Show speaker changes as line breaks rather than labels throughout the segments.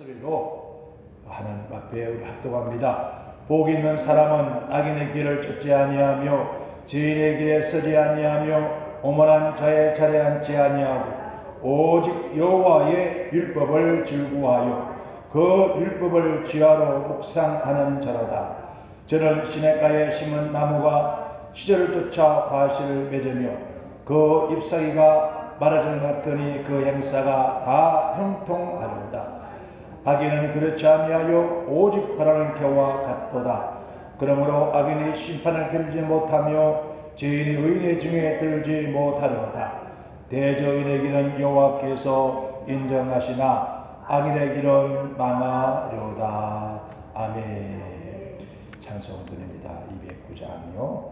소리로 하나님 앞에 우리 합독합니다. 복 있는 사람은 악인의 길을 쫓지 아니하며 죄인의 길에 서지 아니하며 오만한 자의 자리에 앉지 아니하고 오직 여호와의 율법을 즐거워하여 그 율법을 지하로 묵상하는 자로다. 저는 시냇가에 심은 나무가 시절을 쫓아 과실을 맺으며 그 잎사귀가 마라질 같더니 그 행사가 다 형통하리로다. 악인은 그렇지 아니하여 오직 바라는 겨와 같도다. 그러므로 악인이 심판을 견디지 못하며 죄인이 의인의 중에 들지 못하리로다. 대저인의 길은 여호와께서 인정하시나 악인의 길은 망하리로다. 아멘. 찬송 드립니다. 209장이요.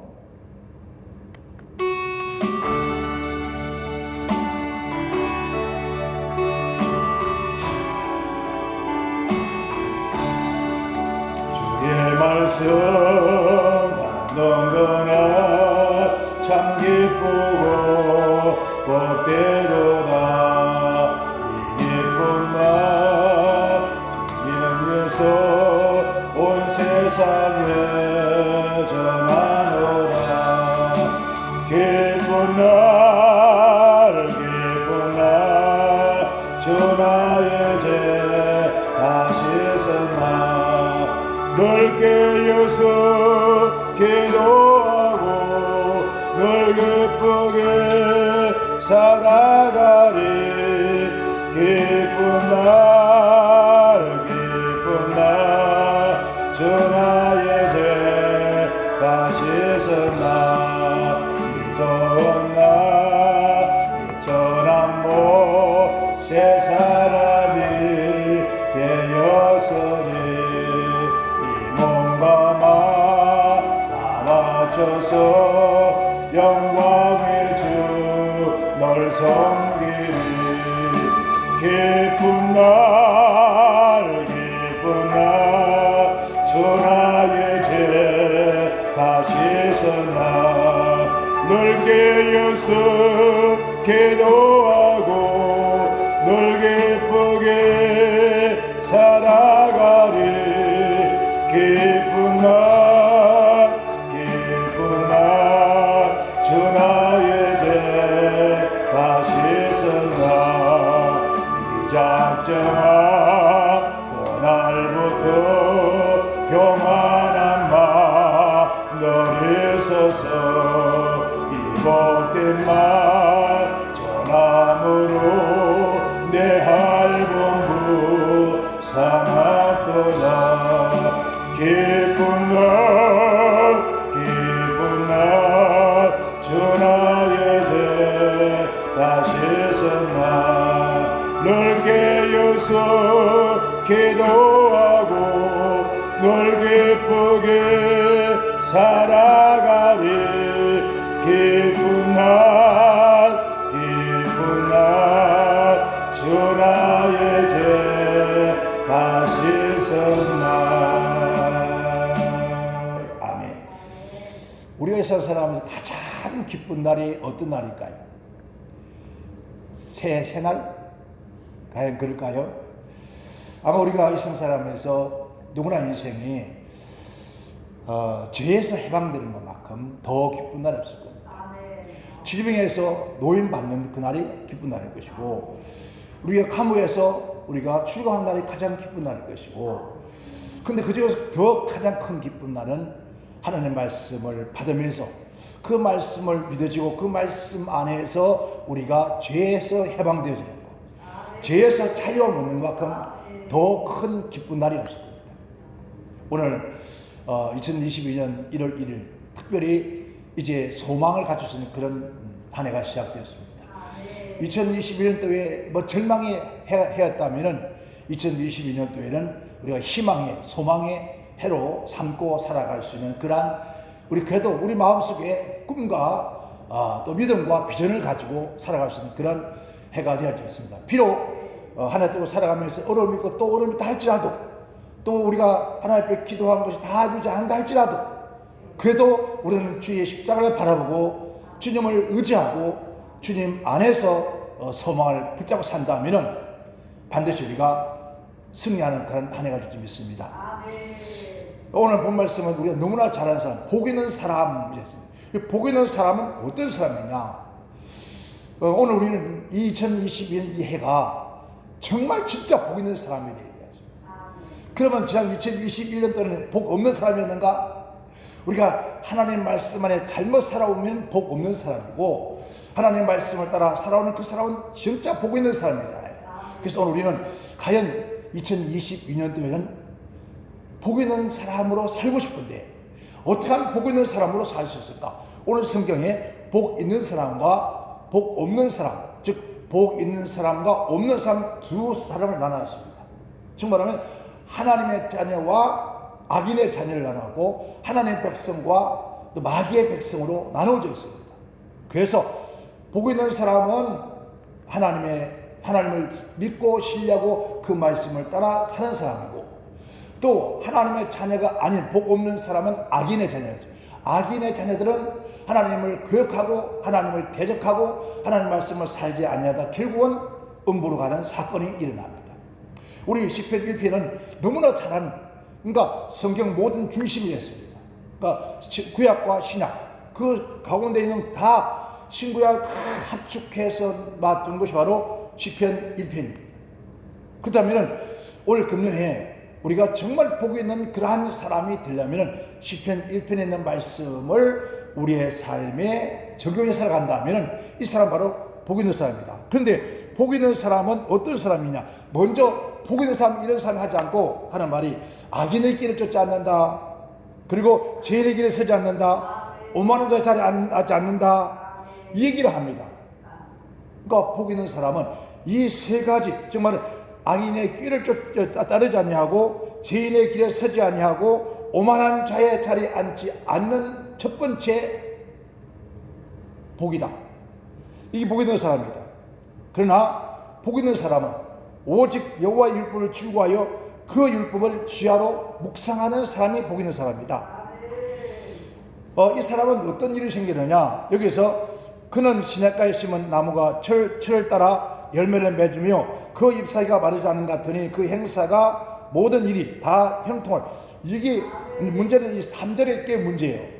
주의 말씀 듣는거나 참 기쁘고 복되도다. 이 기쁜 말 주의 위에서 온 세상에 전하노라. 기쁜 날 주 나의 죄 다시 섰나. 넓게 여서 기도하고 널 기쁘게 살아가리. 기쁜 날 주 나의 죄 다시 섰나. 이 더운 날 이처럼 새 사람이 되었으니 이 몸과 마음 다 맞춰서 영광의 주 널 섬기리. 기쁜 날 주 나의 죄 다시 섰나. 널 깨어서 기도하고 널 기쁘게 살아가리. 기쁜 날 주 나의 죄 다시 섰나. 이 작정한 그날부터 평안한 마음 널 있어서 이 복된 말 전함으로 내 할 공부 삼았도다. 기쁜 날 주 나의 죄 다시 섰나. 널 깨어서 기도하고 널 기쁘게 살아가리. 기쁜 날 주 나의 죄 다시 섰나. 아멘. 우리가 이 세상에서 가장 기쁜 날이 어떤 날일까요? 새날? 과연 그럴까요? 아마 우리가 이 세상에서 누구나 인생이 죄에서 해방되는 것만큼 더 기쁜 날이 없을 겁니다. 질병에서 노인받는 그날이 기쁜 날일 것이고, 우리가 카무에서 우리가 출가한 날이 가장 기쁜 날일 것이고, 근데 그 중에서 더 가장 큰 기쁜 날은 하나님의 말씀을 받으면서 그 말씀을 믿어지고 그 말씀 안에서 우리가 죄에서 해방되어지는 것, 죄에서 자유함을 얻는 것만큼 더 큰 기쁜 날이 없을 겁니다. 오늘 2022년 1월 1일 특별히 이제 소망을 가지시는 그런 한 해가 시작되었습니다. 2021년도에 뭐 절망의 해였다면은 2022년도에는 우리가 희망의, 소망의 해로 삼고 살아갈 수 있는 그러한, 우리 그래도 우리 마음속에 꿈과 또 믿음과 비전을 가지고 살아갈 수 있는 그런 해가 되어졌습니다. 비록 하나 뜨고 살아가면서 어려움이 있고 또 어려움이 있다 할지라도, 또 우리가 하나님 앞에 기도한 것이 다 이루지 않는다 할지라도, 그래도 우리는 주의 십자가를 바라보고 주님을 의지하고 주님 안에서 소망을 붙잡고 산다면은 반드시 우리가 승리하는 그런 한 해가 될지 믿습니다. 오늘 본 말씀은 우리가 너무나 잘 아는 사람, 복 있는 사람이랬습니다. 복 있는 사람은 어떤 사람이냐? 오늘 우리는 2022년 이 해가 정말 진짜 복 있는 사람이 되었습니다. 그러면 지난 2021년도에는 복 없는 사람이었는가? 우리가 하나님 말씀 안에 잘못 살아오면 복 없는 사람이고, 하나님 말씀을 따라 살아오는 그 사람은 진짜 복 있는 사람이잖아요. 그래서 오늘 우리는 과연 2022년도에는 복 있는 사람으로 살고 싶은데 어떻게 하면 복 있는 사람으로 살 수 있을까? 오늘 성경에 복 있는 사람과 복 없는 사람, 즉 복 있는 사람과 없는 사람 두 사람을 나눴습니다. 즉 말하면 하나님의 자녀와 악인의 자녀를 나누고 하나님의 백성과 또 마귀의 백성으로 나누어져 있습니다. 그래서 복 있는 사람은 하나님을 믿고 신뢰하고 그 말씀을 따라 사는 사람이고, 또 하나님의 자녀가 아닌 복 없는 사람은 악인의 자녀죠. 악인의 자녀들은 하나님을 거역하고 하나님을 대적하고 하나님 말씀을 살지 아니하다 결국은 음부로 가는 사건이 일어납니다. 우리 시편 1편은 너무나 잘한, 그러니까 성경 모든 중심이 됐습니다. 그러니까 구약과 신약 그 가운데 있는 다 신구약 다 합축해서 놔둔 것이 바로 시편 1편입니다. 그렇다면 올 금년에 우리가 정말 복이 있는 그러한 사람이 되려면 시편 1편에 있는 말씀을 우리의 삶에 적용해 살아간다면 이 사람 바로 복 있는 사람입니다. 그런데 복 있는 사람은 어떤 사람이냐? 먼저 복 있는 사람, 이런 사람 하지 않고 하는 말이 악인의 길을 쫓지 않는다, 그리고 죄인의 길에 서지 않는다, 오만한 자의 자리에 앉지 않는다, 이 얘기를 합니다. 그러니까 복 있는 사람은 이 세 가지, 정말 악인의 길을 따르지 아니하고 죄인의 길에 서지 아니하고 오만한 자의 자리에 앉지 않는 첫 번째 복이다. 이게 복 있는 사람이다. 그러나 복 있는 사람은 오직 여호와의 율법을 즐거워하여 그 율법을 지하로 묵상하는 사람이 복 있는 사람이다. 이 사람은 어떤 일이 생기느냐? 여기서 그는 시냇가에 심은 나무가 철을 따라 열매를 맺으며 그 잎사귀가 마르지 않은 것 같으니 그 행사가 모든 일이 다 형통할. 이게 문제는 이 3절의 게 문제예요.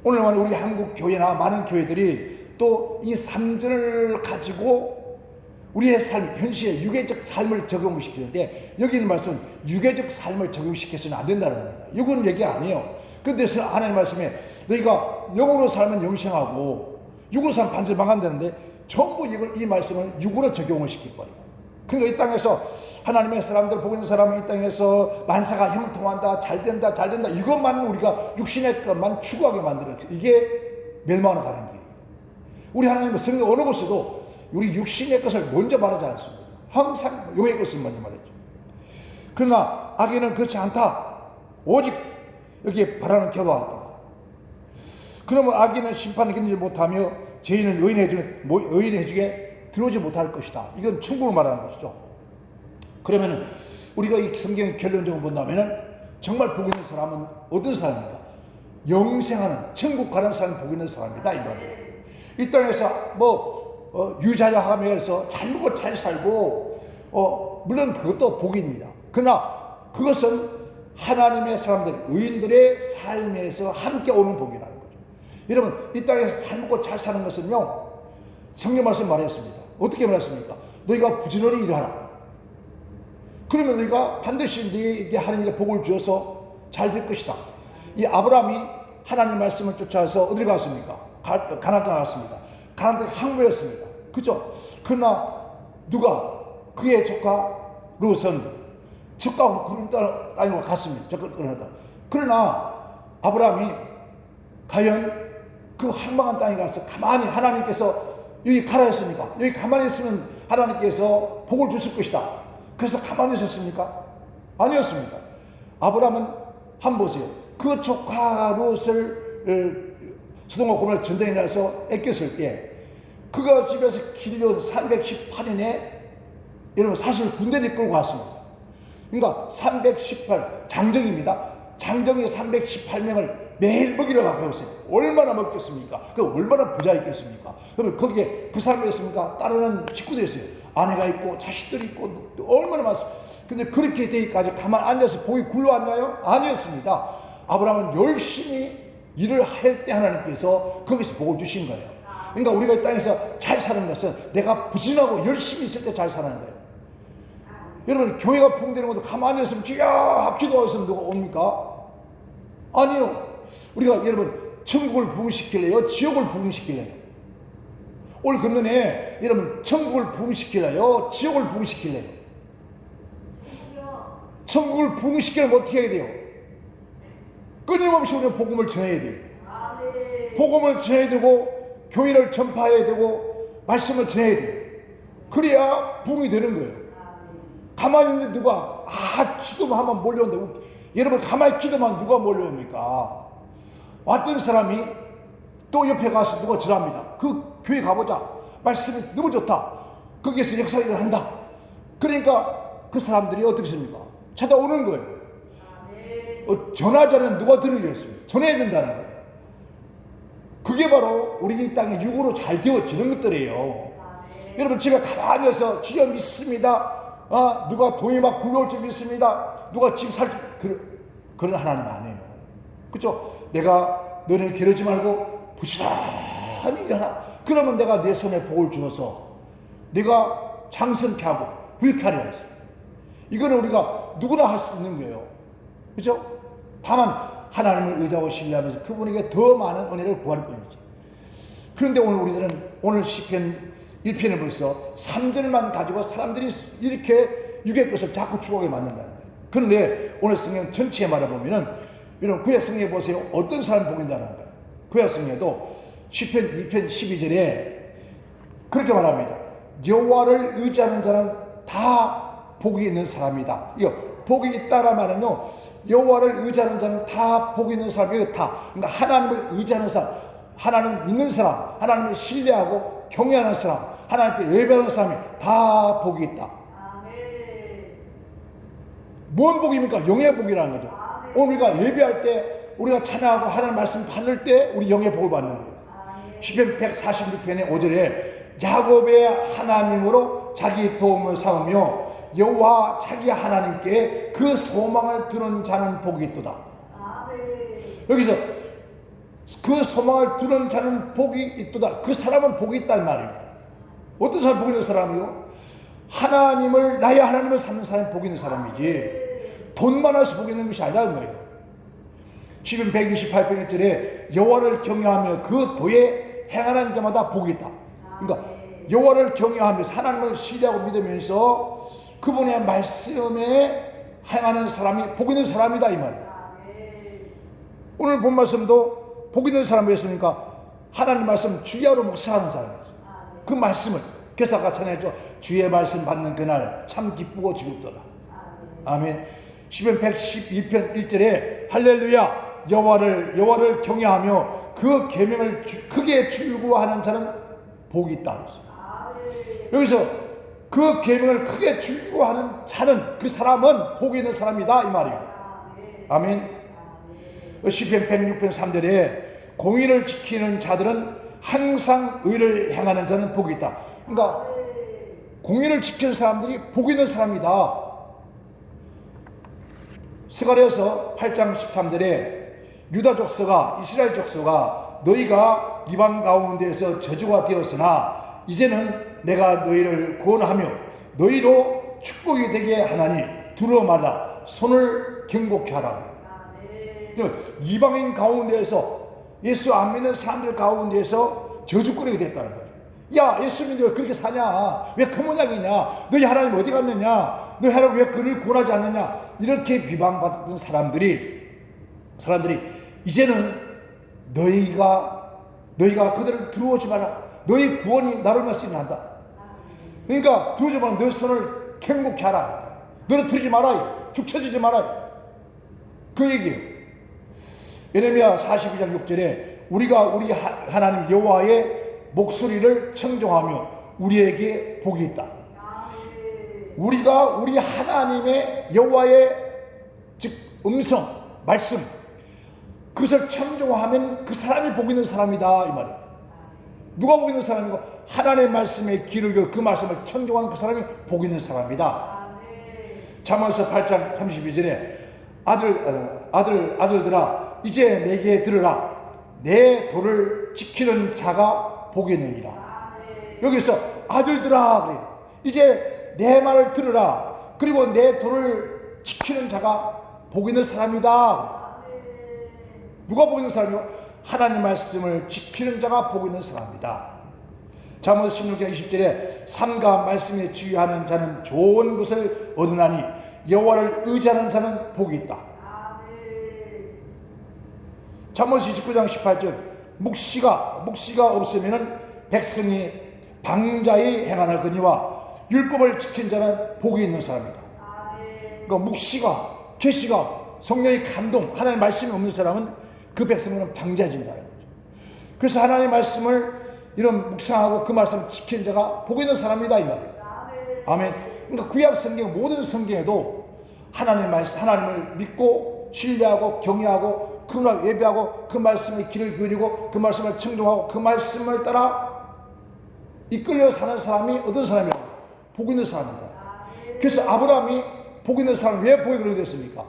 오늘 우리 한국 교회나 많은 교회들이 또 이 3절을 가지고 우리의 삶, 현실의 유괴적 삶을 적용시키는데, 여기 있는 말씀은 유괴적 삶을 적용시켜서는 안 된다는 겁니다. 이건 얘기 아니에요. 그런데 하나님 말씀에 너희가 영으로 살면 영생하고 육으로 살면 반드시 망한다는데 전부 이 말씀을 육으로 적용을 시켜버려요. 그러니까 이 땅에서 하나님의 사람들, 복 있는 사람은 이 땅에서 만사가 형통한다, 잘된다 이것만 우리가 육신의 것만 추구하게 만들어요. 이게 멸망으로 가는 길이에요. 우리 하나님은 성경 어느 곳에도 우리 육신의 것을 먼저 말하지 않습니다. 항상 영의 것을 먼저 말했죠. 그러나 악인은 그렇지 않다. 오직 여기에 바라는 겨와 같다. 그러면 악인은 심판을 견디지 못하며 죄인은 의인의 해주게 들어오지 못할 것이다. 이건 천국을 말하는 것이죠. 그러면 우리가 이 성경의 결론적으로 본다면 정말 복 있는 사람은 어떤 사람입니까? 영생하는, 천국 가는 사람이 복 있는 사람이다 이 말이에요. 이 땅에서 유자야하면서 잘 먹고 잘 살고 물론 그것도 복입니다. 그러나 그것은 하나님의 사람들, 의인들의 삶에서 함께 오는 복이라는 거죠. 여러분, 이 땅에서 잘 먹고 잘 사는 것은요, 성경 말씀 말했습니다. 어떻게 말했습니까? 너희가 부지런히 일하라. 그러면 너희가 반드시 너희에게 하는 일에 복을 주어서 잘 될 것이다. 이 아브라함이 하나님 말씀을 쫓아서 어딜 갔습니까? 가나안 땅에 갔습니다. 가나안 땅에 항구였습니다. 그죠? 그러나 누가 그의 조카 롯은 적과 그런 땅으로 갔습니다. 그러나 아브라함이 과연 그 황망한 땅에 가서 가만히 하나님께서 여기 가라 했습니까? 여기 가만히 있으면 하나님께서 복을 주실 것이다. 그래서 가만히 있었습니까? 아니었습니다. 아브라함은 한번 보세요. 그 조카 롯을 소돔과 고모라 전쟁에 나서 뺏겼을 때 그가 집에서 길려온 318인에 여러분 사실 군대를 끌고 갔습니다. 그러니까 318 장정입니다. 장정이 318명을 매일 먹이러 가보세요. 얼마나 먹겠습니까? 그 얼마나 부자였겠습니까? 그러면 거기에 그 사람이 있습니까? 따르는 식구들이 있어요. 아내가 있고 자식들이 있고 얼마나 많습니까? 근데 그렇게 되기까지 가만 앉아서 복이 굴러왔나요? 아니었습니다. 아브라함은 열심히 일을 할 때 하나님께서 거기서 복을 주신 거예요. 그러니까 우리가 이 땅에서 잘 사는 것은 내가 부진하고 열심히 있을 때 잘 사는 거예요. 여러분, 교회가 부흥되는 것도 가만히 있으면 주여 기도하고 있으면 누가 옵니까? 아니요. 우리가 여러분 천국을 부흥시킬래요? 지옥을 부흥시킬래요? 오늘 금년에 여러분 천국을 부흥시킬래요? 지옥을 부흥시킬래요? 천국을 부흥시키려면 어떻게 해야 돼요? 끊임없이 우리는 복음을 전해야 돼요. 복음을 전해야 되고 교회를 전파해야 되고 말씀을 전해야 돼요. 그래야 부흥이 되는 거예요. 가만히 있는데 누가 기도만 하면 몰려온다. 여러분 가만히 기도만 누가 몰려옵니까? 왔던 사람이 또 옆에 가서 누가 절합니다. 그 교회 가보자. 말씀이 너무 좋다. 거기에서 역사를 한다. 그러니까 그 사람들이 어떻게 했습니까? 찾아오는 거예요. 전하자는 누가 들으겠습니까? 전해야 된다는 거예요. 그게 바로 우리 이 땅에 육으로 잘 되어지는 것들이에요. 여러분 집에 가만히 앉아서 주여 믿습니다. 누가 돈이 막 굴러올 줄 믿습니다. 누가 집 살 그런 하나님 아니에요. 그렇죠? 내가 너네 게으르지 말고 부지런히 일어나. 그러면 내가 내 손에 복을 주어서 내가 장성케 하고 부유케 하려 했어요. 이거는 우리가 누구나 할 수 있는 거예요. 그렇죠? 다만 하나님을 의지하고 신뢰하면서 그분에게 더 많은 은혜를 구할 뿐이지. 그런데 오늘 우리들은 오늘 시편 1편을 벌써 3절만 가지고 사람들이 이렇게 육의 것을 자꾸 추구하게 만든다는 거예요. 그런데 오늘 성경 전체에 말해보면은 여러분 구약 성경에 보세요. 어떤 사람 복이 있다는 거예요. 구약 성경에도 시편 2편 12절에 그렇게 말합니다. 여호와를 의지하는 자는 다 복이 있는 사람이다. 이거 복이 있다라 말은요, 여호와를 의지하는 자는 다 복이 있는 사람이에요. 다. 그러니까 하나님을 의지하는 사람, 하나님 믿는 사람, 하나님을 신뢰하고 경외하는 사람, 하나님께 예배하는 사람이 다 복이 있다. 뭔 복입니까? 영의 복이라는 거죠. 오늘 우리가 예배할 때, 우리가 찬양하고 하나님 말씀 받을 때 우리 영의 복을 받는 거예요. 시편 146편의 5절에 야곱의 하나님으로 자기 도움을 삼으며 여호와 자기 하나님께 그 소망을 두는 자는 복이 있도다. 여기서 그 소망을 두는 자는 복이 있도다. 그 사람은 복이 있단 말이에요. 어떤 사람이 복이 있는 사람이요? 하나님을 나의 하나님을 삼는 사람이 복이 있는 사람이지 돈 많아서 복이 있는 것이 아니라는 거예요. 시편 128편 1절에 여호와를 경외하며 그 도에 행하는 자마다 복이 있다. 그러니까 여호와를 경외하면서 하나님을 신뢰하고 믿으면서 그분의 말씀에 행하는 사람이 복 있는 사람이다 이 말이에요. 오늘 본 말씀도 복 있는 사람이었으니까 하나님 말씀 주야로 묵상하는 사람이었어요. 그 말씀을 그래서 아까 찬양했죠. 주의 말씀 받는 그날 참 기쁘고 즐겁도다. 아멘. 시편 112편 1절에 할렐루야 여호와를 경외하며 그 계명을 크게 즐거워하는 자는 복이 있다. 여기서 그 계명을 크게 즐거워하는 자는 그 사람은 복이 있는 사람이다 이 말이에요. 아멘. 시편 106편 3절에 공의를 지키는 자들은 항상 의를 행하는 자는 복이 있다. 그러니까 공의를 지키는 사람들이 복이 있는 사람이다. 스가랴서 8장 13절에 유다 족속아 이스라엘 족속아 너희가 이방 가운데에서 저주가 되었으나 이제는 내가 너희를 구원하며 너희로 축복이 되게 하나니 두려워 말라 손을 경고케 하라. 이방인 가운데에서 예수 안 믿는 사람들 가운데에서 저주거리가 됐다는 거예요. 야 예수 믿는데 왜 그렇게 사냐, 왜 그 모양이냐, 너희 하나님 어디 갔느냐, 너희 하나님 왜 그를 구원하지 않느냐, 이렇게 비방받았던 사람들이 이제는 너희가 그들을 두려워하지 마라. 너희 구원이 나를 말씀이 난다. 그러니까 두려워하지 마라. 너희 손을 행복케 하라. 너를 들이지 말아요. 죽쳐지지 말아요. 그 얘기예요. 예레미야 42장 6절에 우리가 우리 하나님 여호와의 목소리를 청종하며 우리에게 복이 있다. 우리가 우리 하나님의 여호와의 즉 음성, 말씀 그것을 청종하면 그 사람이 복 있는 사람이다 이 말이에요. 누가 복 있는 사람이고 하나님의 말씀에 귀를 기울여 그 말씀을 청종하는 그 사람이 복 있는 사람이다. 잠언서 8장 32절에 아들들아 이제 내게 들으라. 내 도를 지키는 자가 복이 있느니라. 여기서 아들들아 그래. 이제 내 말을 들으라. 그리고 내 도를 지키는 자가 복 있는 사람이다. 누가 복 있는 사람이요? 하나님 말씀을 지키는 자가 복 있는 사람이다. 잠언서 16장 20절에 삼가 말씀에 주의하는 자는 좋은 것을 얻으나니 여호와를 의지하는 자는 복이 있다. 잠언서 29장 18절 묵시가 없으면 백성이 방자히 행하거니와 율법을 지킨 자는 복이 있는 사람이다. 그러니까 묵시가 계시가 성령의 감동 하나님의 말씀이 없는 사람은 그 백성은 방자해진다는 거죠. 그래서 하나님의 말씀을 이런 묵상하고 그 말씀을 지키는 자가 복 있는 사람이다 이 말이에요. 아멘. 그러니까 구약 성경 모든 성경에도 하나님의 말씀, 하나님을 믿고 신뢰하고 경외하고 그날 예배하고 그 말씀에 귀를 기울이고 그 말씀을 청종하고 그 말씀을 따라 이끌려 사는 사람이 어떤 사람이야? 복 있는 사람이다. 그래서 아브라함이 복 있는 사람 왜 복이 그렇게 됐습니까?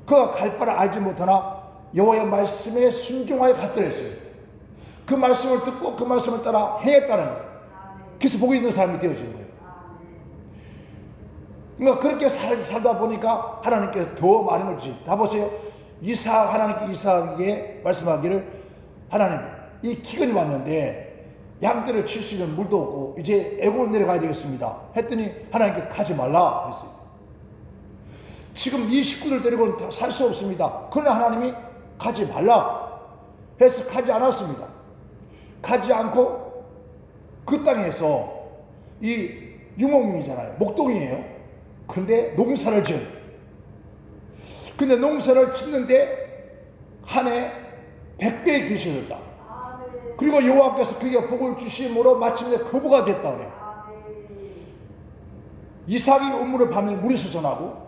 그가 갈 바를 알지 못하나 여호와의 말씀에 순종하여 갔더라 했어요. 그 말씀을 듣고 그 말씀을 따라 행했다는 거예요. 그래서 복이 있는 사람이 되어진 거예요. 그러니까 그렇게 살다 보니까 하나님께서 더 많은 걸 주십니다. 다 보세요. 하나님께 이삭에게 말씀하기를 하나님 이 기근이 왔는데 양떼를 칠 수 있는 물도 없고 이제 애굽으로 내려가야 되겠습니다 했더니 하나님께 가지 말라 했어요. 지금 이 식구들 데리고는 살 수 없습니다. 그러나 하나님이 가지 말라 해서 가지 않았습니다. 가지 않고 그 땅에서 이 유목민이잖아요. 목동이에요. 그런데 농사를 지어요. 근데 농사를 짓는데 한 해 100배의 귀신이 됐다. 그리고 여호와께서 그에게 복을 주심으로 마침내 거부가 됐다 그래. 이삭이 우물을 파면 물이 솟아나고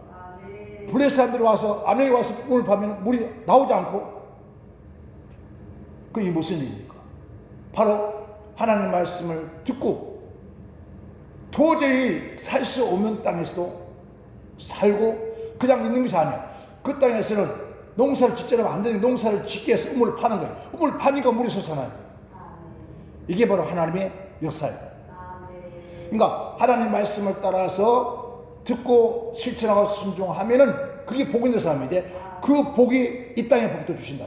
블레 사람들이 와서 아내에 와서 우물을 파면 물이 나오지 않고 그게 무슨 일입니까? 바로 하나님의 말씀을 듣고 도저히 살 수 없는 땅에서도 살고 그냥 있는 것이 아니야. 그 땅에서는 농사를 짓자면 안 되는 농사를 짓기 위해서 우물을 파는 거예요. 우물을 파니까 물이 솟아나요. 이게 바로 하나님의 역사예요. 그러니까 하나님 말씀을 따라서 듣고 실천하고 순종하면은 그게 복 있는 사람인데 그 복이 이 땅에 복도 주신다.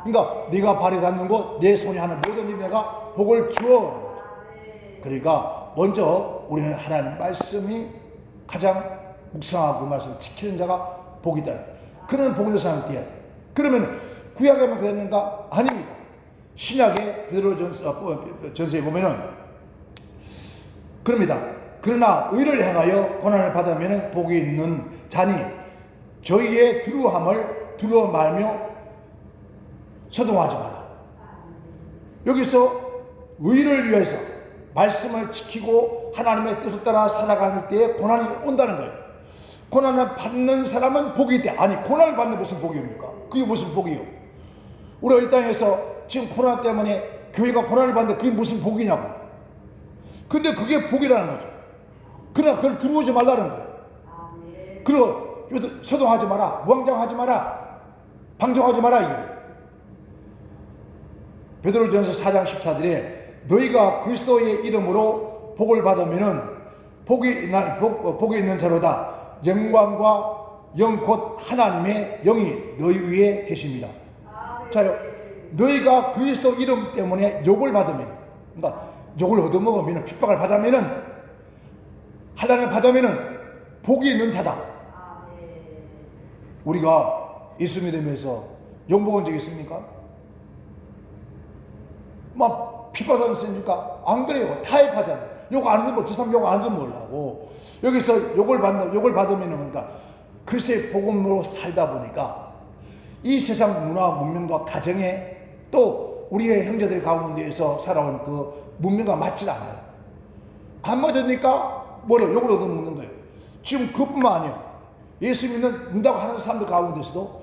그러니까 네가 발이 닿는 곳 내 손이 하는 모든 일 내가 복을 주어. 그러니까 먼저 우리는 하나님 말씀이 가장 묵상하고 그 말씀을 지키는 자가 복이 있다. 그런 복 있는 사람이 되어야 돼. 그러면 구약에만 그랬는가? 아닙니다. 신약의 베드로전서에 보면은 그럽니다. 그러나 의를 행하여 고난을 받으면 복이 있는 자니 저희의 두려움을 두려워 말며 서동하지 마라. 여기서 의를 위해서 말씀을 지키고 하나님의 뜻을 따라 살아갈 때에 고난이 온다는 거예요. 고난을 받는 사람은 복이 있대. 아니 고난을 받는 무슨 복이옵니까? 그게 무슨 복이요? 우리가 이 땅에서 지금 코로나 때문에 교회가 고난을 받는데 그게 무슨 복이냐고. 근데 그게 복이라는 거죠. 그러나 그걸 들어오지 말라는 거예요. 그리고 서동하지 마라, 무왕장하지 마라, 방종하지 마라 이게. 베드로전서 4장 14절에 너희가 그리스도의 이름으로 복을 받으면은 복이 있는 자로다. 영광과 영 곧 하나님의 영이 너희 위에 계십니다. 자요, 너희가 그리스도 이름 때문에 욕을 받으면, 그러니까 욕을 얻어먹으면, 핍박을 받으면은, 하나님을 받으면은 복이 있는 자다. 우리가 예수 믿으면서 욕 먹은 적 있습니까? 막 핍박받았으니까 안 그래요. 타협하잖아요. 욕 안 하든 저 사람 욕 안 하든 몰라고. 여기서 욕을 받으면은 그러니까 글쎄 복음으로 살다 보니까 이 세상 문화 문명과 가정에 또 우리의 형제들 가운데에서 살아오는 그 문명과 맞지 않아요. 안 맞으니까 뭐래요? 욕을 얻어먹는 거예요. 지금 그뿐만 아니에요. 예수 믿는다고 하는 사람들 가운데서도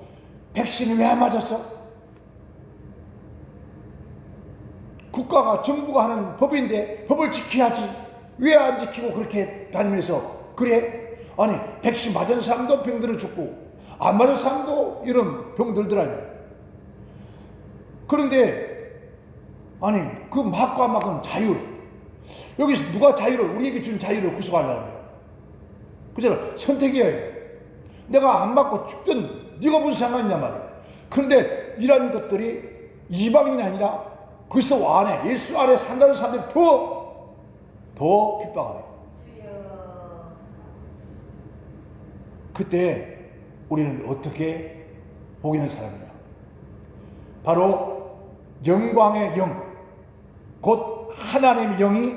백신이 왜 안 맞았어? 국가가 정부가 하는 법인데 법을 지켜야지 왜 안 지키고 그렇게 다니면서 그래? 아니 백신 맞은 사람도 병들어 죽고 안 맞은 사람도 이런 병들더라고요. 그런데 아니 그 맞고 안 맞고는 자유. 여기서 누가 자유를 우리에게 준 자유를 구속하려고 해요? 그잖아. 선택이에요. 내가 안 맞고 죽든 네가 무슨 상관이냐 말이에요. 그런데 이런 것들이 이방인이 아니라 그리스도 안에 예수 안에 산다는 사람들이 더 핍박하네요. 그때 우리는 어떻게 복이는 사람이냐? 바로 영광의 영, 곧 하나님의 영이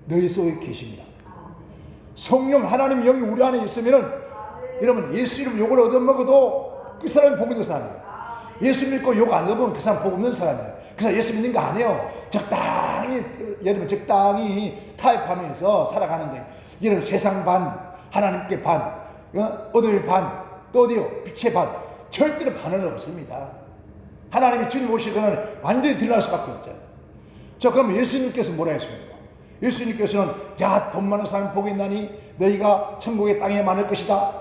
너희 속에 계십니다. 성령 하나님의 영이 우리 안에 있으면은 여러분 예수 이름 욕을 얻어먹어도 그 사람이 복 있는 사람이에요. 예수 믿고 욕 안 얻어먹으면 그 사람 복 없는 사람이에요. 그래서 예수 믿는 거 아니에요. 여러분 적당히 타협하면서 살아가는데 여러분 세상 반, 하나님께 반, 어둠의 반, 또 어디요? 빛의 반. 절대로 반은 없습니다. 하나님이 주님 오시고는 완전히 드러날 수밖에 없잖아요. 자, 그럼 예수님께서 뭐라 했습니까? 예수님께서는 야, 돈 많은 사람이 복이 있나니 너희가 천국의 땅에 많을 것이다.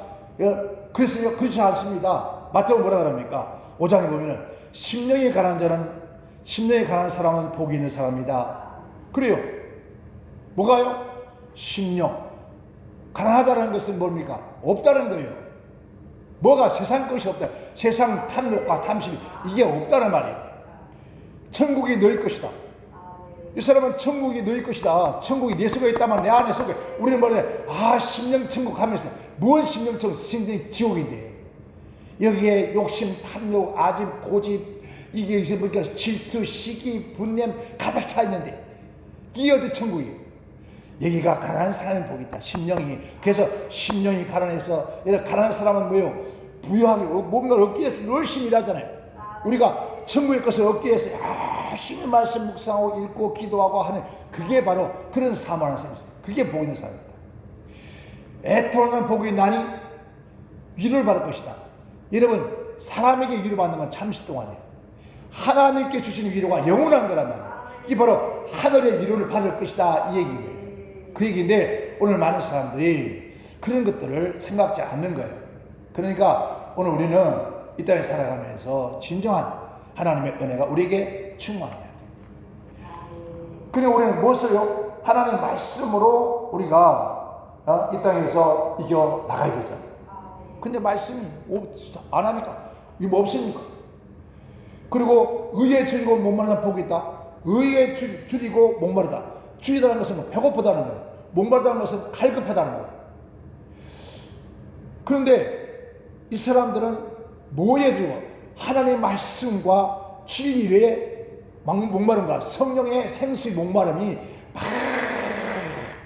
그래서 그렇지 않습니다. 마태복음 뭐라 그럽니까? 5장에 보면은 심령에 가난한 사람은 복이 있는 사람이다. 그래요. 뭐가요? 심령. 가난하다는 것은 뭡니까? 없다는 거예요. 뭐가 세상 것이 없다. 세상 탐욕과 탐심 이게 없다는 말이에요. 천국이 너희 것이다. 이 사람은 천국이 너희 것이다. 천국이 내 속에 있다면 내 안에 속에 우리는 뭐래? 심령 천국 하면서 무슨 심령 천국? 심령 지옥인데 여기에 욕심, 탐욕, 아집, 고집 이게 이제 보니까 질투, 시기, 분냄 가득 차 있는데 이게 어디 천국이에요? 여기가 가난한 사람이 복이 있다. 심령이. 그래서 심령이 가난해서 이런 가난한 사람은 뭐예요? 부유하게 뭔가를 얻기 위해서 열심히 일하잖아요. 우리가 천국의 것을 얻기 위해서 열심히 말씀 묵상하고 읽고 기도하고 하는 그게 바로 그런 사모하는 사람이에요. 그게 복 있는 사람입니다. 애통하는 복이 나니 위로를 받을 것이다. 여러분 사람에게 위로받는 건 잠시 동안이에요. 하나님께 주시는 위로가 영원한 거란 말이에요. 이게 바로 하늘의 위로를 받을 것이다 이 얘기예요. 그 얘기인데 오늘 많은 사람들이 그런 것들을 생각지 않는 거예요. 그러니까 오늘 우리는 이 땅에 살아가면서 진정한 하나님의 은혜가 우리에게 충만해야 돼요. 그리고 우리는 무엇을요? 하나님의 말씀으로 우리가 이 땅에서 이겨 나가야 되잖아요. 근데 말씀이 안 하니까 이거 뭐 없으니까. 그리고 의에 줄이고 목마르다 복이 있다. 의에 줄이고 목마르다. 줄이다는 것은 배고프다는 거예요. 목마르다는 것은 갈급하다는 거예요. 그런데 이 사람들은 뭐에 들고 하나님의 말씀과 진리의 목마름과 성령의 생수의 목마름이 막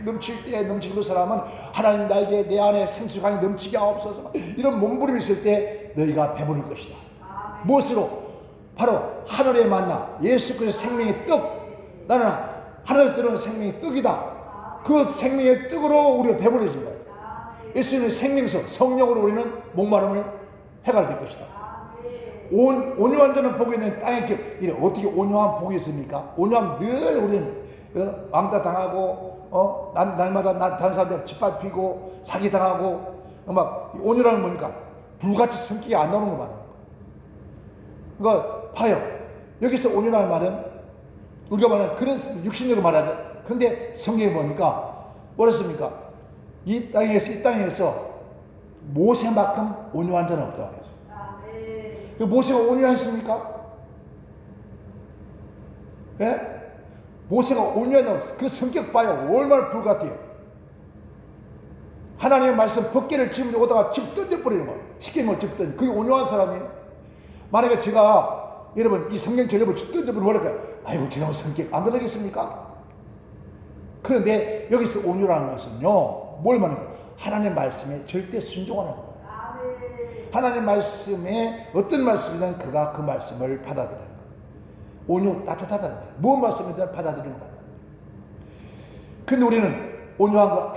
넘칠 때 넘치는 사람은 하나님 나에게 내 안에 생수가 넘치게 하옵소서 이런 몸부림이 있을 때 너희가 배부를 것이다. 무엇으로? 바로 하늘의 만나 예수 그리스도의 생명의 떡. 나는 하늘에서 들어오는 생명의 떡이다. 그 생명의 떡으로 우리가 배부러진다. 예수님의 생명석 성령으로 우리는 목마름을 해결될 것이다. 온유한 자는 복이 있는 땅의 길. 이래 어떻게 온유한 복이 있습니까? 온유하면 늘 우리는 왕따 당하고 날마다 다른 사람들 짓밟히고 사기 당하고 막 온유라는 뭡니까? 불같이 성격이 안 나오는 거 말이에요. 그러니까 봐요. 여기서 온유라는 말은 우리가 말하는 그런 육신적으로 말하죠. 그런데 성경에 보니까 뭐랬습니까? 이 땅에서 모세만큼 온유한 자는 없다고 그랬어요. 모세가 온유했습니까? 예? 모세가 온유한 그 성격 봐요. 얼마나 불같아요. 하나님의 말씀 벗개를 집으려 오다가 집 던져버리는 거예요. 시키면 집 던져. 그게 온유한 사람이에요. 만약에 제가 여러분 이 성경 전체를 집 던져버리면 뭐랄까요? 아이고 제가 성격 안 그러겠습니까? 그런데 여기서 온유라는 것은요, 뭘 말하는 거예요? 하나님의 말씀에 절대 순종하는 거예요. 하나님의 말씀에 어떤 말씀이든 그가 그 말씀을 받아들이는 거예요. 온유, 따뜻하다는 거예요. 무슨 말씀이든 받아들이는 거예요. 근데 우리는 온유한 거,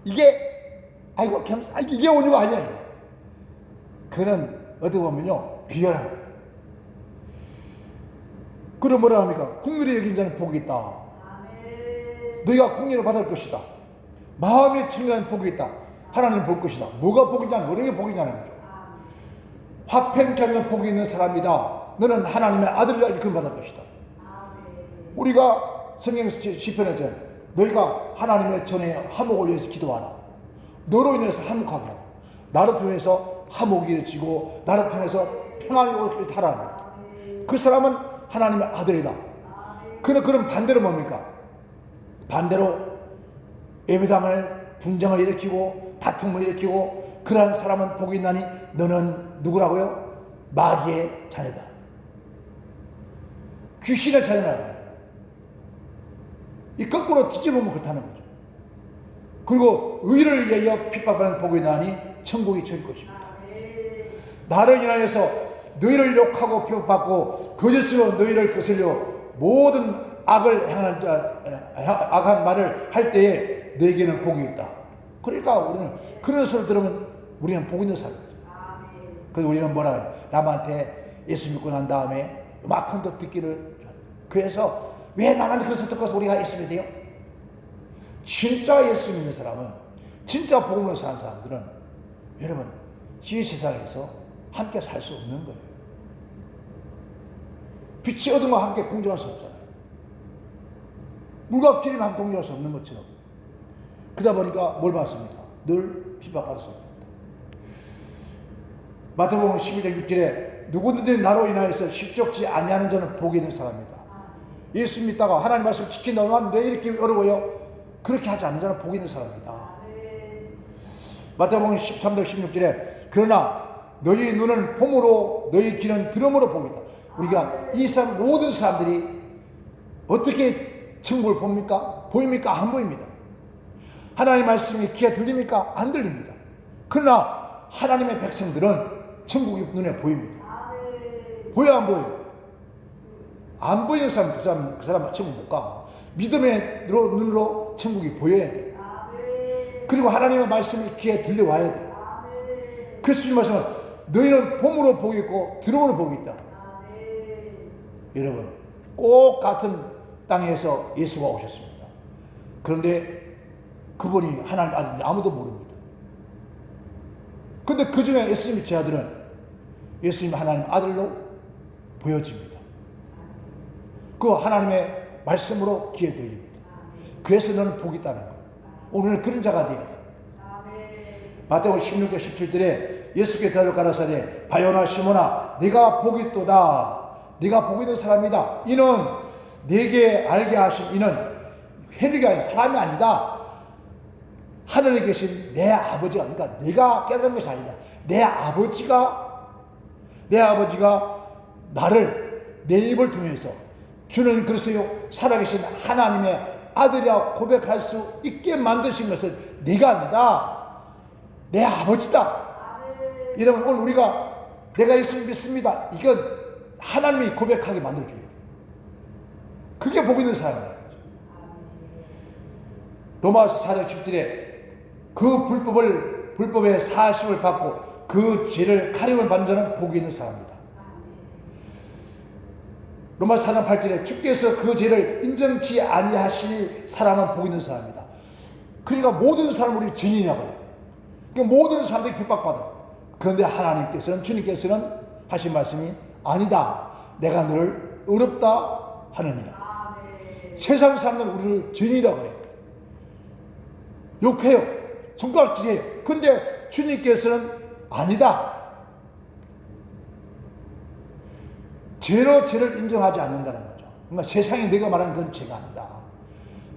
이게 온유가 아니에요. 그는 어떻게 보면요, 비열한 거예요. 그럼 뭐라 합니까? 국률이 여긴 자는 복이 있다. 너희가 공의를 받을 것이다. 마음의 청결한 복이 있다. 하나님 볼 것이다. 뭐가 복이냐는, 어느 게 복이냐는 거죠. 화평케 하는 복이 있는 사람이다. 너는 하나님의 아들이라 일컬음 받을 것이다. 우리가 성경 시편에서 너희가 하나님의 전에 화목을 위해서 기도하라. 너로 인해서 화목하게 하라. 나를 통해서 화목이 이루어지고 나를 통해서 평안이 오게 하라. 그 사람은 하나님의 아들이다. 그럼 반대로 뭡니까? 반대로 예배당을 분쟁을 일으키고 다툼을 일으키고 그러한 사람은 복이 있나니 너는 누구라고요? 마귀의 자녀다. 귀신의 자녀라. 이 거꾸로 뒤집으면 그렇다는 거죠. 그리고 의를 위하여 핍박하는 복이 있나니 천국이 저릴 것입니다. 나를 인하여서 너희를 욕하고 핍박받고 거짓으로 너희를 거슬려 모든 악을 행하는 악한 말을 할 때에 너에게는 복이 있다. 그러니까 우리는 그런 소리 들으면 우리는 복 있는 사람이죠. 그래서 우리는 뭐라 해요? 남한테 예수 믿고 난 다음에 막큰 더 듣기를. 그래서 왜 남한테 그래서 듣고서 우리가 예수 믿어요? 진짜 예수 믿는 사람은, 진짜 복음을 사는 사람들은 여러분 이 세상에서 함께 살 수 없는 거예요. 빛이 어둠과 함께 공존할 수 없잖아요. 물과 기름이 함께 공존할 수 없는 것처럼. 그러다 보니까 뭘 받습니까? 늘 핍박받을 수 없습니다. 마태복음 12장 6절에 누구든지 나로 인하여서 실족지 아니하는 자는 복이 있는 사람이다. 예수 믿다가 하나님 말씀을 지킨다면 왜 이렇게 어려워요? 그렇게 하지 않는 자는 복이 있는 사람이다. 마태복음 13장 16절에 그러나 너희 눈은 봄으로 너희 귀는 들음으로 복이다. 우리가 이 사람 모든 사람들이 어떻게 천국을 봅니까? 보입니까? 안 보입니다. 하나님의 말씀이 귀에 들립니까? 안 들립니다. 그러나 하나님의 백성들은 천국이 눈에 보입니다. 보여 안 보여요? 안 보이는 사람, 그 사람 천국 못 가. 믿음의 눈으로 천국이 보여야 돼. 그리고 하나님의 말씀이 귀에 들려와야 돼. 그래서 주님 말씀은 너희는 봄으로 복이 있고 들음으로 복이 있다. 여러분 꼭 같은 땅에서 예수가 오셨습니다. 그런데 그분이 하나님 아들인지 아무도 모릅니다. 근데 그 중에 예수님의 제자들은 예수님 하나님 아들로 보여집니다. 그 하나님의 말씀으로 귀에 들립니다. 그래서 너는 복이 있다는 거예요. 오늘은 그런 자가 돼요. 마태복음 16장 17절에 예수께 대답하여 가라사대 바요나 시몬아 네가 복이 있도다. 네가 복이 있는 사람이다. 이는 네게 알게 하신 이는 회리가 아닌 사람이 아니다. 하늘에 계신 내 아버지가, 그러니까 네가 깨달은 것이 아니다. 내 아버지가 나를 내 입을 통해서 주는 그랬어요. 살아계신 하나님의 아들이라 고백할 수 있게 만드신 것은 네가 아니다. 내 아버지다. 여러분 오늘 우리가 내가 예수를 믿습니다. 이건 하나님이 고백하게 만들어줘야 돼요. 그게 복 있는 사람이에요. 로마서 4장 10절에 그 불법의 사심을 받고 그 죄를 가림을 받는 자는 복이 있는 사람이다. 로마서 4장 8절에 주께서 그 죄를 인정치 아니하실 사람은 복이 있는 사람이다. 그러니까 모든 사람은 우리 죄인이라고 해요. 그러니까 모든 사람들이 핍박받아요. 그런데 하나님께서는, 주님께서는 하신 말씀이 아니다. 내가 너를 의롭다 하느니라. 세상 사람들은 우리를 죄인이라고 해요. 욕해요. 손가락질해요. 근데 주님께서는 아니다. 죄로 죄를 인정하지 않는다는 거죠. 그러니까 세상에 내가 말하는 건 죄가 아니다.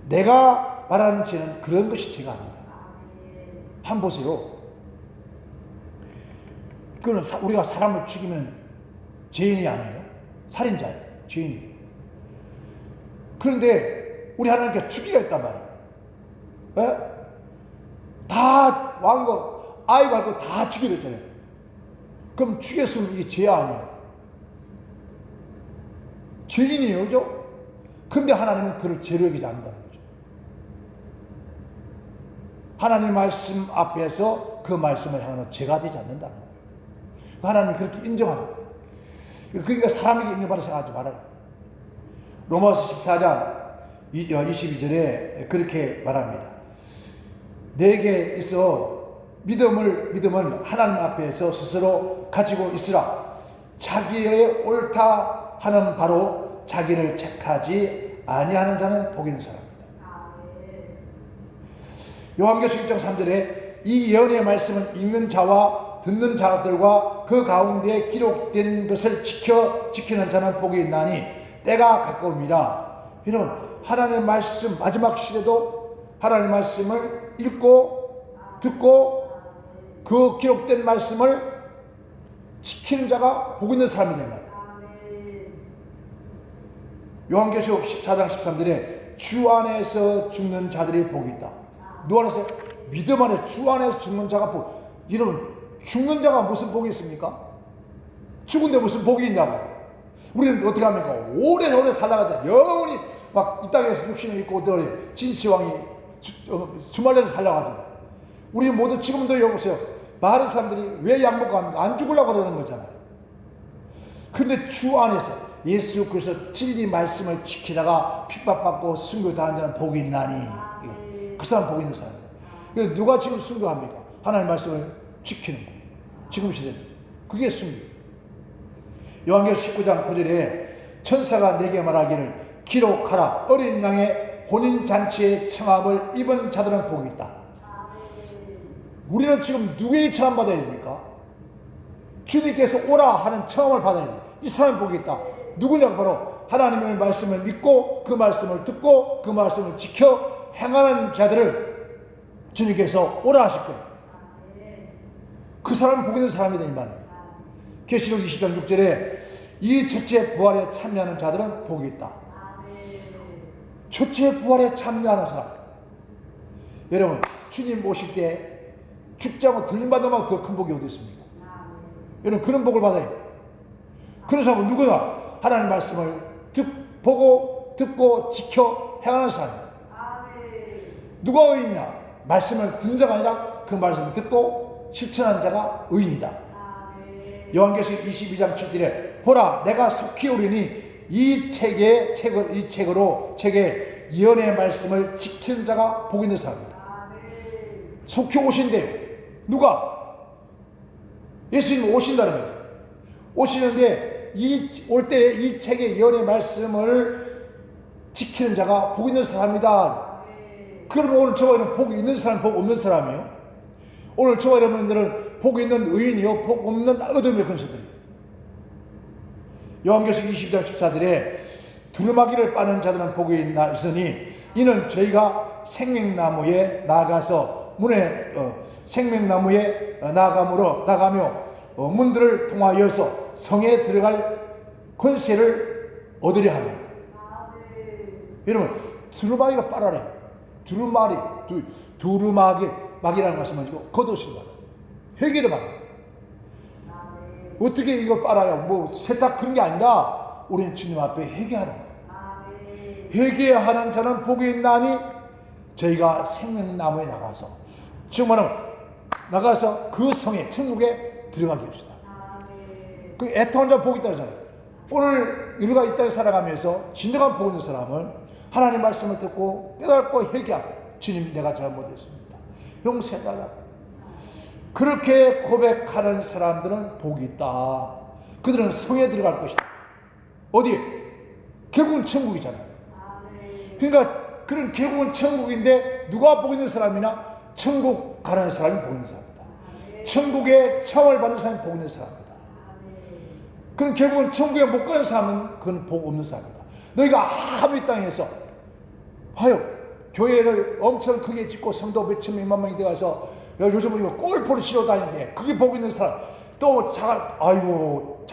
내가 말하는 죄는 그런 것이 죄가 아니다. 한번 보세요. 그건 우리가 사람을 죽이면 죄인이 아니에요. 살인자예요. 죄인이에요. 그런데 우리 하나님께 죽이가 있단 말이에요. 왜? 다 왕이고 아이고 알고 다 죽이려 했잖아요. 그럼 죽였으면 이게 죄 아니에요. 죄인이에요. 그죠? 그런데 하나님은 그를 죄로 여기지 않는다는 거죠. 하나님 말씀 앞에서 그 말씀을 향하는 죄가 되지 않는다는 거예요. 하나님이 그렇게 인정하는 거예요. 그러니까 사람에게 인정받아 생각하지 말아요. 로마서 14장 22절에 그렇게 말합니다. 내게 있어 믿음은 하나님 앞에서 스스로 가지고 있으라. 자기의 옳다 하는 바로 자기를 책하지 아니하는 자는 복이 있는 사람입니다. 요한계시록 1장 3절에 이 예언의 말씀을 읽는 자와 듣는 자들과 그 가운데 기록된 것을 지키는 자는 복이 있나니 때가 가까움이라. 여러분, 하나님의 말씀, 마지막 시대도 하나님의 말씀을 읽고 듣고 그 기록된 말씀을 지키는 자가 복 있는 사람이 된다. 요한계시록 14장 13절에 주 안에서 죽는 자들이 복이 있다. 누 안에서? 믿음 안에 주 안에서 죽는 자가 복. 여러분, 죽는 자가 무슨 복이 있습니까? 죽은데 무슨 복이 있냐고. 우리는 어떻게 합니까? 오래오래 살아가자. 영원히 막 이 땅에서 육신을 입고 진시황이 주말내로 살아가잖아요. 우리 모두 지금도 여보세요. 많은 사람들이 왜 양복을 합니까? 안 죽으려고 그러는 거잖아요. 그런데 주 안에서 예수 그리스도 진리 말씀을 지키다가 핍박받고 순교당한 자는 복이 있나니. 그 사람 복이 있는 사람이에요. 누가 지금 순교합니까? 하나님 말씀을 지키는 거. 지금 시대는 그게 순교. 요한계시록 19장 9절에 천사가 내게 말하기를 기록하라. 어린 양의 혼인잔치의 청함을 입은 자들은 복이 있다. 우리는 지금 누구의 청함 받아야 됩니까? 주님께서 오라 하는 청함을 받아야 돼. 이 사람이 복이 있다. 누구냐고? 바로 하나님의 말씀을 믿고 그 말씀을 듣고 그 말씀을 지켜 행하는 자들을 주님께서 오라 하실 거예요. 그 사람은 복 있는 사람이다, 이 말이에요. 계시록 20장 6절에 이 첫째 부활에 참여하는 자들은 복이 있다. 첫째 부활에 참여하는 사람. 여러분, 주님 오실 때 죽지 않고 들만하면 더 큰 복이 어디 있습니까? 여러분, 그런 복을 받아야 돼요. 그런 사람은 누구나 하나님 말씀을 보고 듣고 지켜 행하는 사람이에요. 누가 의인이냐? 말씀을 듣는 자가 아니라 그 말씀을 듣고 실천하는 자가 의인이다. 요한계시록 22장 7절에 보라 내가 속히 오리니 이 책으로 예언의 말씀을 지키는 자가 복 있는 사람이다. 속히 오신대요. 누가? 예수님 오신다는 거예요. 오시는데 올 때 이 책의 예언의 말씀을 지키는 자가 복 있는 사람이다. 그러면 오늘 저와는 복이 있는 사람, 복 없는 사람이에요? 오늘 저와 여러분들은 복 있는 의인이요, 복 없는 어둠의 근처들이에요. 요한계시록 22장 14절에 두루마기를 빠는 자들은 복이 있으니 이는 저희가 생명나무에 나아가서 생명나무에 나가며 문들을 통하여서 성에 들어갈 권세를 얻으려 하며. 여러분, 두루마기가 빨아래요. 두루마기라는 것은 뭐죠? 겉옷을 말해요. 회개를 말해요. 어떻게 이거 빨아요? 뭐 세탁 그런 게 아니라 우리는 주님 앞에 회개하는 거예요. 회개하는 자는 복이 있나니 저희가 생명나무에 나가서 그 성에 천국에 들어가게 합시다. 그 애통한 자 복이 있다 그러잖아요. 오늘 우리가 이 땅에 살아가면서 진정한 복 있는 사람은 하나님 말씀을 듣고 깨닫고 회개하고 주님 내가 잘못했습니다. 용서해달라고. 그렇게 고백하는 사람들은 복이 있다. 그들은 성에 들어갈 것이다. 어디? 결국은 천국이잖아요. 그러니까 그런 결국은 천국인데 누가 복 있는 사람이냐? 천국 가는 사람이 복 있는 사람이다. 천국의 청을 받는 사람이 복 있는 사람이다. 그럼 결국은 천국에 못 가는 사람은 그건 복 없는 사람이다. 너희가 아무 이 땅에서 봐요. 교회를 엄청 크게 짓고 성도 몇천 몇만 명이 들어가서 요즘은 이거 골프를 치러 다니는데 그게 복 있는 사람. 또 자가용도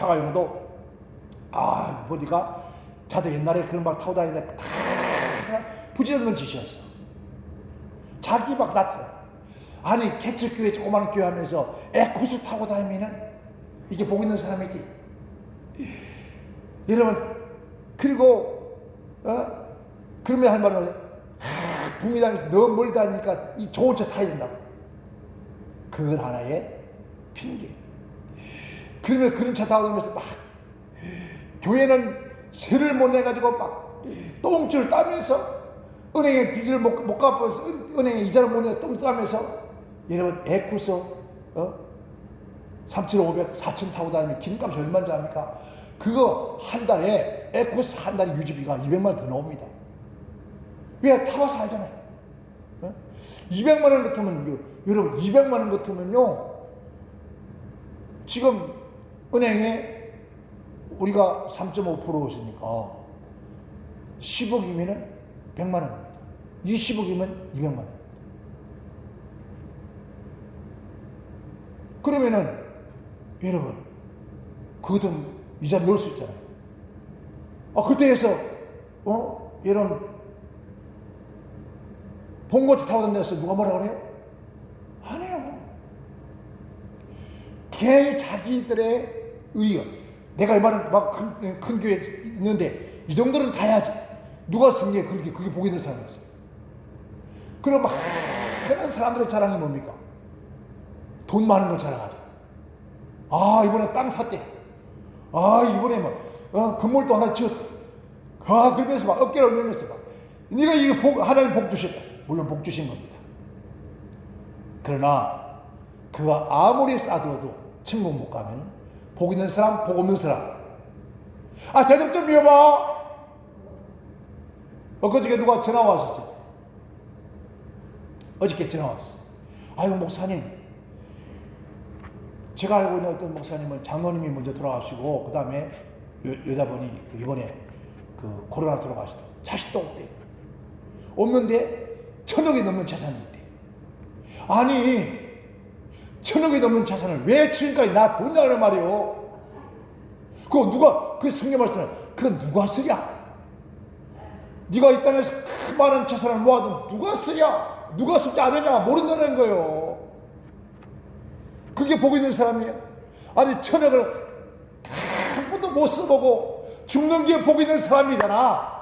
보니까 자도 옛날에 그런 막 타고 다니는데 다 부질없는 짓이었어. 자기 막 나타나. 아니 개척교회 조그마한 교회 하면서 에쿠스 타고 다니면은 이게 복 있는 사람이지. 여러분, 그리고 그러면 할 말은 북미 다니면서 너무 멀리 다니니까 이 좋은 차 타야 된다고. 그건 하나의 핑계. 그러면 그런 차 타고 다니면서 막 교회는 세를 못 내가지고 막 똥줄 따면서 은행에 빚을 못 갚아서 은행에 이자를 못 내서 똥줄 따면서 여러분 에쿠스 3,500, 4,000 타고 다니면 기름값이 얼마인지 압니까? 그거 한 달에 에쿠스 한 달에 유지비가 200만 원 더 나옵니다. 왜? 타봐서 알잖아요. 200만 원 같으면 여러분 200만 원 같으면요 지금 은행에 우리가 3.5%였으니까 10억이면 100만 원입니다. 20억이면 200만 원. 그러면은 여러분 그것도 이자 넣을 수 있잖아요. 그때에서 이런 봉고차 타고 다녀서 누가 뭐라 그래요? 안 해요. 걔 자기들의 의견. 내가 얼마나 막 큰 교회 있는데 이 정도는 가야지. 누가 승리해? 그게 복 있는 사람이었어요. 그럼 많은 사람들의 자랑이 뭡니까? 돈 많은 걸 자랑하죠. 이번에 땅 샀대. 이번에 건물도 하나 지었대. 그러면서 막 어깨를 올리면서 막 네가 이거 하나님 복 주셨다. 물론 복 주신 겁니다. 그러나 그가 아무리 쌓아두어도 천국 못 가면 복 있는 사람, 복 없는 사람. 대답 좀 해봐. 엊그저께 누가 전화 왔었어요. 어저께 전화 왔었어요. 아이고 목사님, 제가 알고 있는 어떤 목사님은 장로님이 먼저 돌아가시고 그 다음에 여자분이 이번에 코로나 돌아가시다. 자식도 없대. 없는데 1,000억이 넘는 재산이 있대. 아니 1,000억이 넘는 재산을 왜 지금까지 놔뒀냐는 말이요. 그거 누가 그 성경 말씀을 그건 누가 쓰냐? 네가 이 땅에서 큰 많은 재산을 모아도 누가 쓰냐? 누가 쓰지 않느냐? 모른다는 거예요. 그게 복 있는 사람이에요. 아니 1,000억을 한 번도 못 써보고 죽는 게 복 있는 사람이잖아.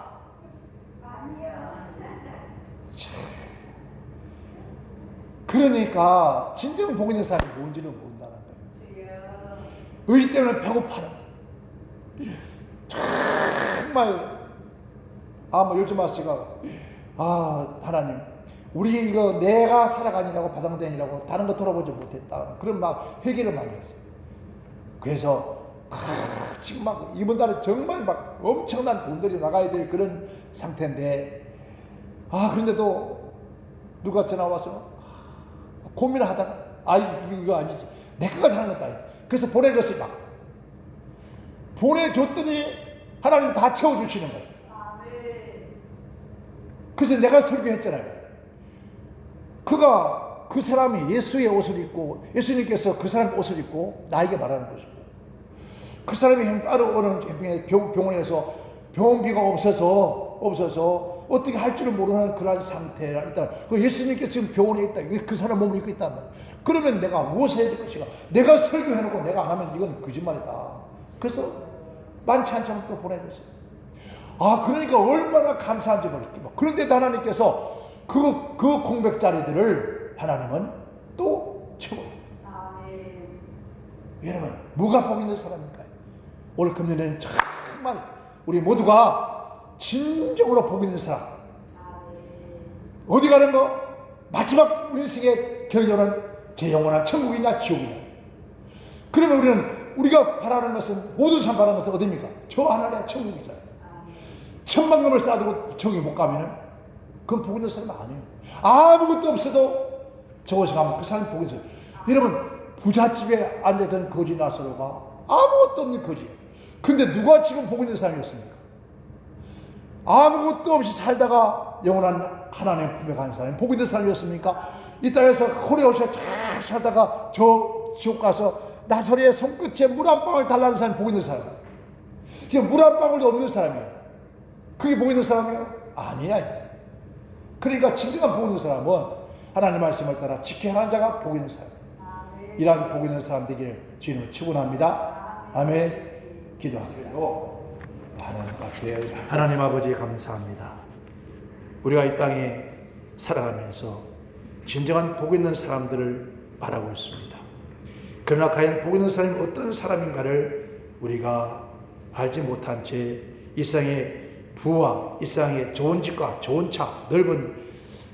그러니까 진정 복 있는 사람이 뭔지를 모른다는 거예요. 의지 때문에 배고파는 정말 요즘 아씨가 하나님 우리 이거 내가 살아가니라고 바당대니라고 다른 거 돌아보지 못했다. 그런 막 회개를 많이 했어요. 그래서 지금 막 이번 달에 정말 막 엄청난 돈들이 나가야 될 그런 상태인데 그런데도 누가 전화 와서 고민을 하다가 이거 아니지. 내 거가 사는 것도 아니지. 그래서 보내줬어요. 막 보내줬더니 하나님 다 채워주시는 거예요. 그래서 내가 설교했잖아요. 그 사람이 예수의 옷을 입고 예수님께서 그 사람 옷을 입고 나에게 말하는 것이고 그 사람이 따로 오는 병원에서 병원비가 없어서 어떻게 할 줄을 모르는 그런 상태라 있다. 그 예수님께서 지금 병원에 있다. 그 사람 몸을 입고 있단 말이야. 그러면 내가 무엇을 해야 될 것인가? 내가 설교해놓고 내가 안 하면 이건 거짓말이다. 그래서 많지 않지만 또 보내줬어요. 그러니까 얼마나 감사한지 모르겠지만 그런데 하나님께서 그 공백자리들을 하나님은 또 채워요. 여러분 뭐가 복 있는 사람일까요? 오늘 금년에는 정말 우리 모두가 진정으로 복 있는 사람. 어디 가는 거? 마지막 우리 인생의 결론은 제 영원한 천국이냐 지옥이냐. 그러면 우리가 바라는 것은 모든 사람 바라는 것은 어디입니까? 저 하나님의 천국이잖아요. 천만금을 쌓아두고 저기 못 가면은 그건 복 있는 사람은 아니에요. 아무것도 없어도 저곳에 가면 그 사람이 복 있는 사람. 여러분 부잣집에 앉아있던 거지 나사로가 아무것도 없는 거지. 근데 누가 지금 복 있는 사람이었습니까? 아무것도 없이 살다가 영원한 하나님 품에 간 사람이 복 있는 사람이었습니까? 이 땅에서 호레오시아 잘 살다가 저 지옥 가서 나사로의 손끝에 물 한 방울 달라는 사람이 복 있는 사람이에요. 지금 물 한 방울도 없는 사람이에요. 그게 복 있는 사람이에요? 아니야. 그러니까 진정한 복 있는 사람은 하나님 말씀을 따라 지켜야 하는 자가 복 있는 사람. 이러한 복 있는 사람 되기를 주님을 축원합니다. 아멘. 기도하세요. 하나님 아버지 감사합니다. 우리가 이 땅에 살아가면서 진정한 복 있는 사람들을 바라고 있습니다. 그러나 과연 복 있는 사람이 어떤 사람인가를 우리가 알지 못한 채 일상의 부와 일상의 좋은 집과 좋은 차, 넓은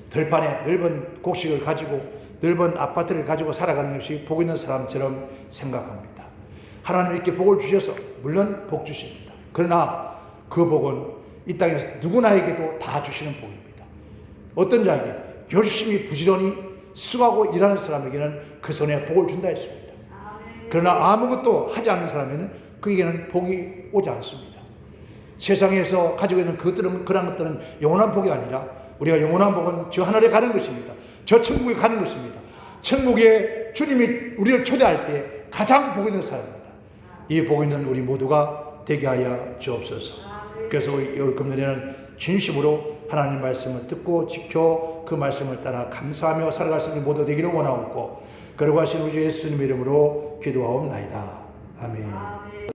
들판에 넓은 곡식을 가지고 넓은 아파트를 가지고 살아가는 것이 복 있는 사람처럼 생각합니다. 하나님 이렇게 복을 주셔서 물론 복 주십니다. 그러나 그 복은 이 땅에서 누구나에게도 다 주시는 복입니다. 어떤 자에게 열심히 부지런히 수고하고 일하는 사람에게는 그 손에 복을 준다 했습니다. 그러나 아무것도 하지 않는 사람에는 그에게는 복이 오지 않습니다. 세상에서 가지고 있는 그런 것들은 영원한 복이 아니라 우리가 영원한 복은 저 하늘에 가는 것입니다. 저 천국에 가는 것입니다. 천국에 주님이 우리를 초대할 때 가장 복 있는 사람입니다. 이 복 있는 우리 모두가 되게 하여 주옵소서. 그래서 올 금년에는 진심으로 하나님 말씀을 듣고 지켜 그 말씀을 따라 감사하며 살아갈 수 있는 모두 되기를 원하옵고 거룩하신 우리 예수님 이름으로 기도하옵나이다. 아멘.